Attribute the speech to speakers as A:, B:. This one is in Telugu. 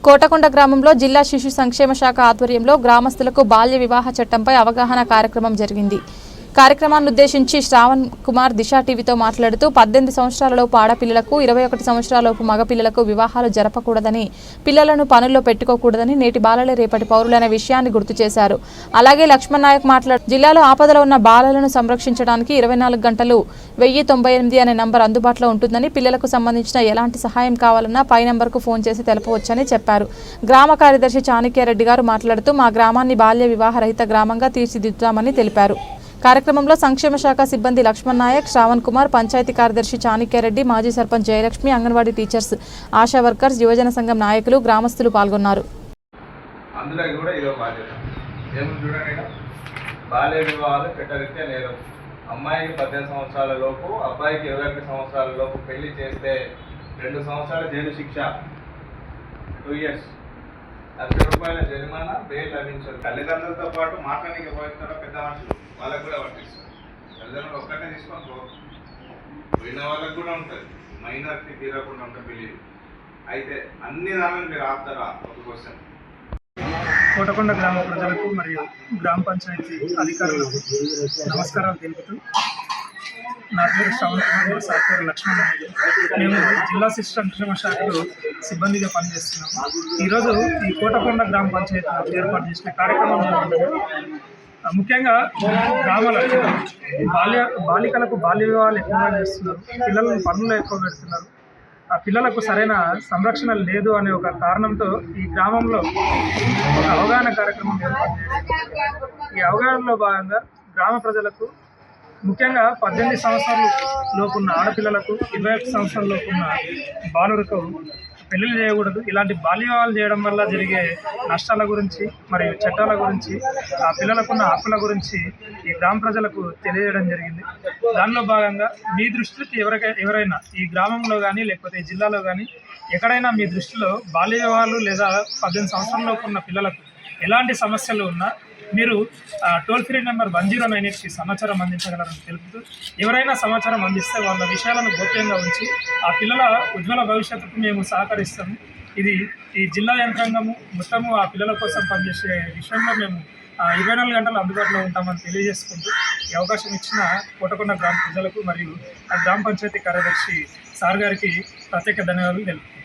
A: కోటకొండ గ్రామంలో జిల్లా శిశు సంక్షేమ శాఖ ఆధ్వర్యంలో గ్రామస్తులకు బాల్య వివాహ చట్టంపై అవగాహన కార్యక్రమం జరిగింది. కార్యక్రమాన్ని ఉద్దేశించి శ్రావణ్ కుమార్ దిశా టీవీతో మాట్లాడుతూ 18 సంవత్సరాలలోపు ఆడపిల్లలకు 21 సంవత్సరాలలోపు మగపిల్లలకు వివాహాలు జరపకూడదని, పిల్లలను పనుల్లో పెట్టుకోకూడదని, నేటి బాలలే రేపటి పౌరులనే విషయాన్ని గుర్తు చేశారు. అలాగే లక్ష్మణ్ నాయక్ మాట్లాడుతూ జిల్లాలో ఆపదలో ఉన్న బాలలను సంరక్షించడానికి 24 గంటలు 1098 అనే నంబర్ అందుబాటులో ఉంటుందని, పిల్లలకు సంబంధించిన ఎలాంటి సహాయం కావాలన్నా పై నంబర్కు ఫోన్ చేసి తెలపవచ్చని చెప్పారు. గ్రామ కార్యదర్శి చాణక్యారెడ్డి గారు మాట్లాడుతూ మా గ్రామాన్ని బాల్య వివాహ రహిత గ్రామంగా తీర్చిదిద్దుతామని తెలిపారు. కార్యక్రమంలో సంక్షేమ శాఖ సిబ్బంది లక్ష్మణ్ నాయక్, శ్రావణ్ కుమార్, పంచాయతీ కార్యదర్శి చాణక్యారెడ్డి, మాజీ సర్పంచ్ జయలక్ష్మి, అంగన్వాడీ టీచర్స్, ఆశా వర్కర్స్, యువజన సంఘం నాయకులు, గ్రామస్తులు పాల్గొన్నారు.
B: బాల్య వివాహాలు చట్టరీత్యా నేరం. అమ్మాయికి 18 సంవత్సరాల లోపు, అబ్బాయికి 21 సంవత్సరాల లోపు పెళ్లి చేస్తే 2 సంవత్సరాల జైలు శిక్ష, 2 years, ₹1000 జరిమానా, బెయిల్ లభించదు. తల్లిదండ్రులతో పాటు మాట్లాడడానికి పోయిస్తారో పెద్ద మనుషులు వాళ్ళకు కూడా వర్తిస్తారు. తల్లిదండ్రులు ఒక్కటే తీసుకొని పోయిన వాళ్ళకు కూడా ఉంటుంది, మైనార్టీ తీరకుండా ఉంటుంది పెళ్ళి. అయితే అన్ని దానిని మీరు ఆపుతారా? ఒక క్వశ్చన్.
C: కోటకొండ గ్రామ ప్రజలకు మరియు గ్రామ పంచాయతీ అధికారులకు నమస్కారాలు తెలుపుతూ, నా పేరు శ్రావణ్ కుమార్, సార్ పేరు లక్ష్మణ్. మేము జిల్లా శిశు సంక్షేమ శాఖలో సిబ్బందిగా పనిచేస్తున్నాము. ఈరోజు ఈ కోటకొండ గ్రామ పంచాయతీ ఏర్పాటు చేసిన కార్యక్రమం ముఖ్యంగా గ్రామాల బాలికలకు బాల్య వివాహాలు ఎక్కువగా చేస్తున్నారు, పిల్లలను పనులు ఎక్కువ పెడుతున్నారు, ఆ పిల్లలకు సరైన సంరక్షణ లేదు అనే ఒక కారణంతో ఈ గ్రామంలో ఒక అవగాహన కార్యక్రమం ఏర్పాటు చేయడం. ఈ అవగాహనలో భాగంగా గ్రామ ప్రజలకు ముఖ్యంగా 18 సంవత్సరాల లోపు ఉన్న ఆడపిల్లలకు, 21 సంవత్సరాల లోపు ఉన్న బాలురకు పెళ్లిళ్ళు చేయకూడదు, ఇలాంటి బాల్య వివాహాలు చేయడం వల్ల జరిగే నష్టాల గురించి మరియు చట్టాల గురించి, ఆ పిల్లలకున్న హక్కుల గురించి ఈ గ్రామ ప్రజలకు తెలియజేయడం జరిగింది. దానిలో భాగంగా మీ దృష్టికి ఎవరైనా ఈ గ్రామంలో కానీ లేకపోతే ఈ జిల్లాలో కానీ ఎక్కడైనా మీ దృష్టిలో బాల్య వివాహాలు లేదా 18 సంవత్సరాలలోపు ఉన్న పిల్లలకు ఎలాంటి సమస్యలు ఉన్నా మీరు టోల్ ఫ్రీ నెంబర్ 1098కి సమాచారం అందించగలరని తెలుపుతూ, ఎవరైనా సమాచారం అందిస్తే వాళ్ళ విషయాలను గోప్యంగా ఉంచి ఆ పిల్లల ఉజ్వల భవిష్యత్తుకు మేము సహకరిస్తాము. ఇది ఈ జిల్లా యంత్రాంగము మొత్తము ఆ పిల్లల కోసం పనిచేసే విషయంలో మేము 24 గంటలు అందుబాటులో ఉంటామని తెలియజేసుకుంటూ, ఈ అవకాశం ఇచ్చిన కోటకొండ గ్రామ ప్రజలకు మరియు ఆ గ్రామ పంచాయతీ కార్యదర్శి సార్ గారికి ప్రత్యేక ధన్యవాదాలు తెలుపుతున్నాను.